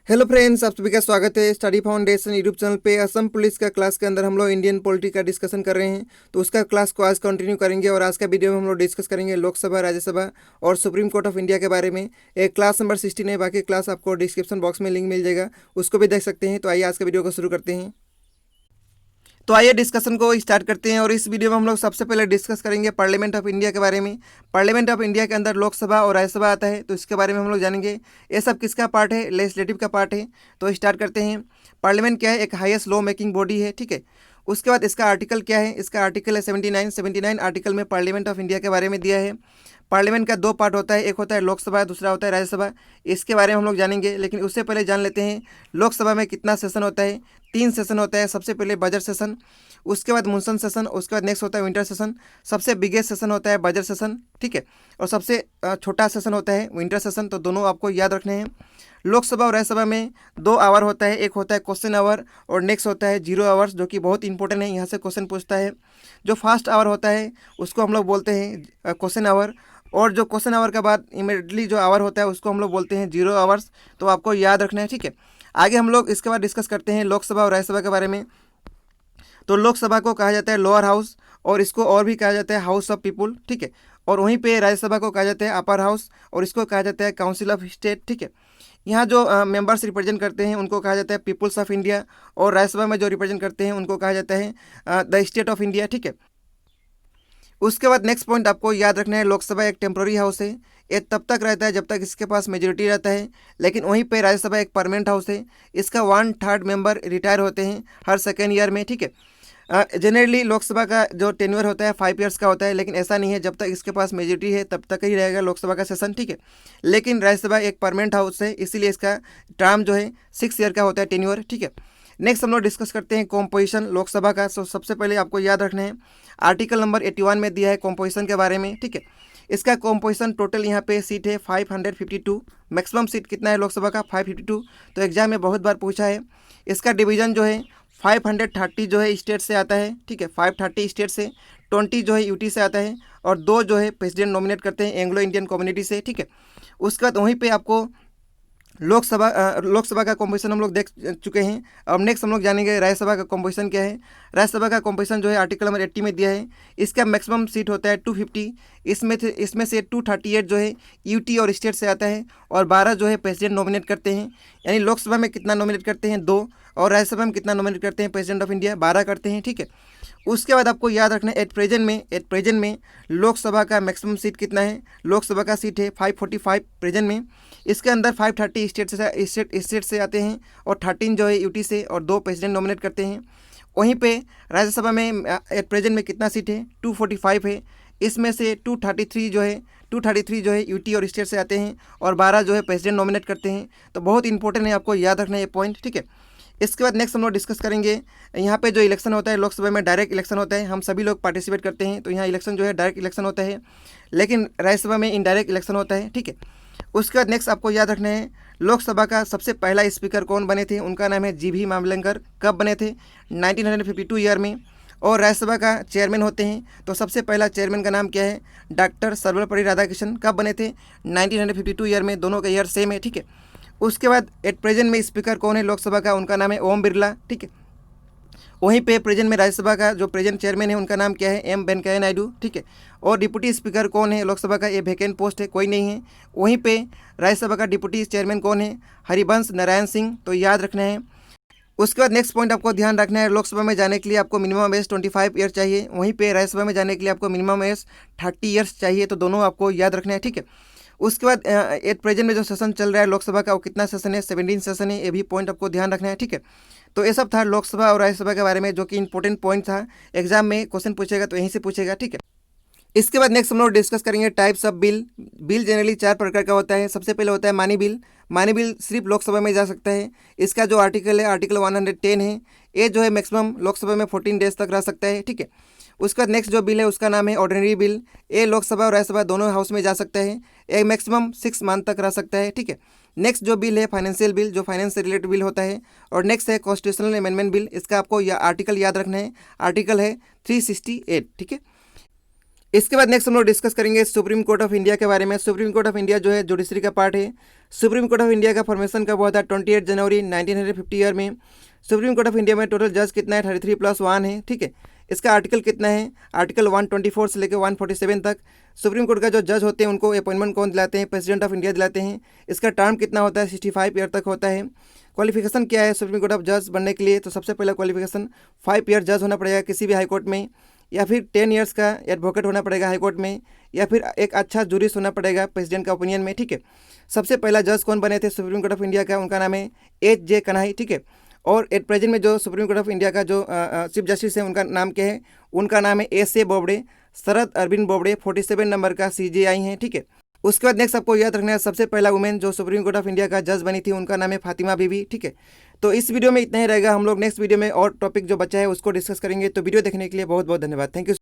Hello friends, आप सभी का स्वागत है स्टडी फाउंडेशन यूट्यूब चैनल पे। असम पुलिस का क्लास के अंदर हम लोग इंडियन पॉलिटी का डिस्कशन कर रहे हैं, तो उसका क्लास को आज कंटिन्यू करेंगे। और आज का वीडियो में हम लोग डिस्कस करेंगे लोकसभा, राज्यसभा और सुप्रीम कोर्ट ऑफ इंडिया के बारे में। एक क्लास नंबर 16 है, बाकी क्लास आपको डिस्क्रिप्शन बॉक्स में लिंक मिल जाएगा, उसको भी देख सकते हैं। तो आइए आज का वीडियो को शुरू करते हैं। तो आइए डिस्कशन को स्टार्ट करते हैं। और इस वीडियो में हम लोग सबसे पहले डिस्कस करेंगे पार्लियामेंट ऑफ इंडिया के बारे में। पार्लियामेंट ऑफ इंडिया के अंदर लोकसभा और राज्यसभा आता है, तो इसके बारे में हम लोग जानेंगे। ये सब किसका पार्ट है? लेजिस्लेटिव का पार्ट है। तो स्टार्ट करते हैं। पार्लियामेंट क्या है? एक हाईएस्ट लॉ मेकिंग बॉडी है, ठीक है। उसके बाद इसका आर्टिकल क्या है? इसका आर्टिकल है 79 आर्टिकल में पार्लियामेंट ऑफ इंडिया के बारे में दिया है। पार्लियामेंट का दो पार्ट होता है, एक होता है लोकसभा, दूसरा होता है राज्यसभा। इसके बारे में हम लोग जानेंगे, लेकिन उससे पहले जान लेते हैं लोकसभा में कितना सेशन होता है। 3 सेशन होता है। सबसे पहले बजट सेशन, उसके बाद मानसून सेशन, उसके बाद नेक्स्ट होता है विंटर सेशन। सबसे बिगेस्ट सेशन होता है बजट सेशन, ठीक है। और सबसे छोटा सेशन होता है विंटर सेशन। तो दोनों आपको याद रखने हैं। लोकसभा और राज्यसभा में 2 आवर होता है, एक होता है क्वेश्चन आवर और नेक्स्ट होता है 0 आवर्स, जो कि बहुत इंपॉर्टेंट है। यहाँ से क्वेश्चन पूछता है। जो फर्स्ट आवर होता है उसको हम लोग बोलते हैं क्वेश्चन आवर, और जो क्वेश्चन आवर के बाद इमीडिएटली जो आवर होता है उसको हम लोग बोलते हैं 0 आवर्स। तो आपको याद रखना है, ठीक है। आगे हम लोग इसके बाद डिस्कस करते हैं लोकसभा और राज्यसभा के बारे में। तो लोकसभा को कहा जाता है लोअर हाउस, और इसको और भी कहा जाता है हाउस ऑफ पीपुल, ठीक है। और वहीं पे राज्यसभा को कहा जाता है अपर हाउस, और इसको कहा जाता है काउंसिल ऑफ स्टेट, ठीक है। यहाँ जो मेंबर्स रिप्रेजेंट करते हैं उनको कहा जाता है पीपुल्स ऑफ इंडिया, और राज्यसभा में जो रिप्रेजेंट करते हैं उनको कहा जाता है द स्टेट ऑफ इंडिया, ठीक है। उसके बाद नेक्स्ट पॉइंट आपको याद रखना है, लोकसभा एक टेम्प्रोरी हाउस है। ये तब तक रहता है जब तक इसके पास मेजोरिटी रहता है, लेकिन वहीं पे राज्यसभा एक परमानेंट हाउस है। इसका 1/3 मेंबर रिटायर होते हैं हर सेकेंड ईयर में, ठीक है। जनरली लोकसभा का जो टेन्योर होता है 5 ईयर्स का होता है, लेकिन ऐसा नहीं है। जब तक इसके पास मेजोरिटी है तब तक ही रहेगा लोकसभा का सेशन, ठीक है। लेकिन राज्यसभा एक परमानेंट हाउस है, इसीलिए इसका टर्म जो है 6 ईयर का होता है, टेन्योर, ठीक है। नेक्स्ट हम लोग डिस्कस करते हैं कॉम्पोजिशन लोकसभा का। सबसे पहले आपको याद रखना है आर्टिकल नंबर 81 में दिया है कॉम्पोजिशन के बारे में, ठीक है। इसका कॉम्पोजिशन टोटल यहाँ पे सीट है 552। मैक्सिमम सीट कितना है लोकसभा का? 552। तो एग्जाम में बहुत बार पूछा है। इसका डिवीजन जो है 530 जो है स्टेट से आता है, ठीक है। 530 स्टेट से, 20 जो है यूटी से आता है, और 2 जो है प्रेसिडेंट नॉमिनेट करते हैं एंग्लो इंडियन कम्युनिटी से, ठीक है। उसके बाद वहीं पे आपको लोकसभा का कॉम्पोजिशन हम लोग देख चुके हैं। अब नेक्स्ट हम लोग जानेंगे राज्यसभा का कॉम्पोजिशन क्या है। राज्यसभा का कॉम्पोजिशन जो है आर्टिकल नंबर 80 में दिया है। इसका मैक्सिमम सीट होता है 250। इसमें से 238 जो है यूटी और स्टेट से आता है, और 12 जो है प्रेसिडेंट नॉमिनेट करते हैं। यानी लोकसभा में कितना नॉमिनेट करते हैं? 2। और राज्यसभा में कितना नॉमिनेट करते हैं प्रेसिडेंट ऑफ इंडिया? 12 करते हैं, ठीक है। उसके बाद आपको याद रखना है एट प्रेजेंट में लोकसभा का मैक्सिमम सीट कितना है। लोकसभा का सीट है 545 प्रेजेंट में। इसके अंदर 530 स्टेट से आते हैं, और 13 जो है यूटी से, और 2 प्रेसिडेंट नॉमिनेट करते हैं। वहीं पे राज्यसभा में एट प्रेजेंट में कितना सीट है? 245 है। इसमें से 233 जो है यूटी और स्टेट से आते हैं, और 12 जो है प्रेसिडेंट नॉमिनेट करते हैं। तो बहुत इंपॉर्टेंट है, आपको याद रखना है ये पॉइंट, ठीक है। इसके बाद नेक्स्ट हम लोग डिस्कस करेंगे यहाँ पे जो इलेक्शन होता है लोकसभा में डायरेक्ट इलेक्शन होता है, हम सभी लोग पार्टिसिपेट करते हैं। तो यहाँ इलेक्शन जो है डायरेक्ट इलेक्शन होता है, लेकिन राज्यसभा में इनडायरेक्ट इलेक्शन होता है, ठीक है। उसके बाद नेक्स्ट आपको याद रखना है लोकसभा का सबसे पहला स्पीकर कौन बने थे। उनका नाम है जीवी मामलेंकर। कब बने थे? 1952 ईयर में। और राज्यसभा का चेयरमैन होते हैं, तो सबसे पहला चेयरमैन का नाम क्या है? डॉक्टर सर्वपल्ली राधाकृष्णन। कब बने थे? 1952 ईयर में। दोनों का ईयर सेम है, ठीक है। उसके बाद एट प्रेजेंट में स्पीकर कौन है लोकसभा का? उनका नाम है ओम बिरला, ठीक है। वहीं पे प्रेजेंट में राज्यसभा का जो प्रेजेंट चेयरमैन है उनका नाम क्या है? एम वेंकैया नायडू, ठीक है। और डिप्टी स्पीकर कौन है लोकसभा का? ये वैकेंट पोस्ट है, कोई नहीं है। वहीं पे राज्यसभा का डिप्टी चेयरमैन कौन है? हरिवंश नारायण सिंह। तो याद रखना है। उसके बाद नेक्स्ट पॉइंट आपको ध्यान रखना है, लोकसभा में जाने के लिए आपको मिनिमम एज 25 ईयर चाहिए। वहीं पे राज्यसभा में जाने के लिए आपको मिनिमम एज 30 ईयर्स चाहिए। तो दोनों आपको याद रखना है, ठीक है। उसके बाद एट प्रेजेंट में जो सेशन चल रहा है लोकसभा का, वो कितना सेशन है? 17 सेशन है। ये भी पॉइंट आपको ध्यान रखना है, ठीक है। तो ये सब था लोकसभा और राज्यसभा के बारे में, जो कि इंपॉर्टेंट पॉइंट था। एग्जाम में क्वेश्चन पूछेगा तो यहीं से पूछेगा, ठीक है। इसके बाद नेक्स्ट हम लोग डिस्कस करेंगे types of bill. Bill generally 4 प्रकार का होता है। सबसे पहले होता है मानी बिल। मानी बिल सिर्फ लोकसभा में जा सकता है। इसका जो आर्टिकल है आर्टिकल 110 है। ये जो है मैक्सिमम लोकसभा में 14 डेज तक रह सकता है, ठीक है। उसका नेक्स्ट जो बिल है उसका नाम है ऑर्डिनरी बिल। ये लोकसभा और राज्यसभा दोनों हाउस में जा सकता है। ये मैक्सिमम 6 मंथ तक रह सकता है, ठीक है। नेक्स्ट जो बिल है फाइनेंशियल बिल, जो फाइनेंस से रिलेटेड बिल होता है। और नेक्स्ट है कॉन्स्टिट्यूशनल अमेंडमेंट बिल। इसका आपको आर्टिकल याद रखना है। आर्टिकल है 368, ठीक है। इसके बाद नेक्स्ट हम लोग डिस्कस करेंगे सुप्रीम कोर्ट ऑफ इंडिया के बारे में। सुप्रीम कोर्ट ऑफ इंडिया जो है जुडिशरी का पार्ट है। सुप्रीम कोर्ट ऑफ इंडिया का फॉर्मेशन कब हुआ था? 28 जनवरी 1950 ईयर में। सुप्रीम कोर्ट ऑफ इंडिया में टोटल जज कितना है? 33+1 है, ठीक है। इसका आर्टिकल कितना है? आर्टिकल 124 से लेकर 147 तक। सुप्रीम कोर्ट का जो जज होते हैं उनको अपॉइंटमेंट कौन दिलाते हैं? प्रेसिडेंट ऑफ इंडिया दिलाते हैं। इसका टर्म कितना होता है? 65 ईयर तक होता है। क्वालिफिकेशन क्या है सुप्रीम कोर्ट ऑफ जज बनने के लिए? तो सबसे पहला क्वालिफिकेशन 5 ईयर जज होना पड़ेगा किसी भी हाई कोर्ट में, या फिर 10 ईयर्स का एडवोकेट होना पड़ेगा हाई कोर्ट में, या फिर एक अच्छा जूरिस्ट होना पड़ेगा प्रेसिडेंट का ओपिनियन में, ठीक है। सबसे पहला जज कौन बने थे सुप्रीम कोर्ट ऑफ इंडिया का? उनका नाम है H.J. कन्हई, ठीक है। और एट प्रेजेंट में जो सुप्रीम कोर्ट ऑफ इंडिया का जो चीफ जस्टिस है उनका नाम क्या है? उनका नाम है S.A. बोबडे, शरद अरविंद बोबडे, 47 नंबर का CJI हैं, ठीक है। उसके बाद नेक्स्ट आपको याद रखना है, सबसे पहला वुमेन जो सुप्रीम कोर्ट ऑफ इंडिया का जज बनी थी उनका नाम है फातिमा बीबी, ठीक है। तो इस वीडियो में इतना ही रहेगा। हम लोग नेक्स्ट वीडियो में और टॉपिक जो बचा है उसको डिस्कस करेंगे। तो वीडियो देखने के लिए बहुत बहुत धन्यवाद। Thank you.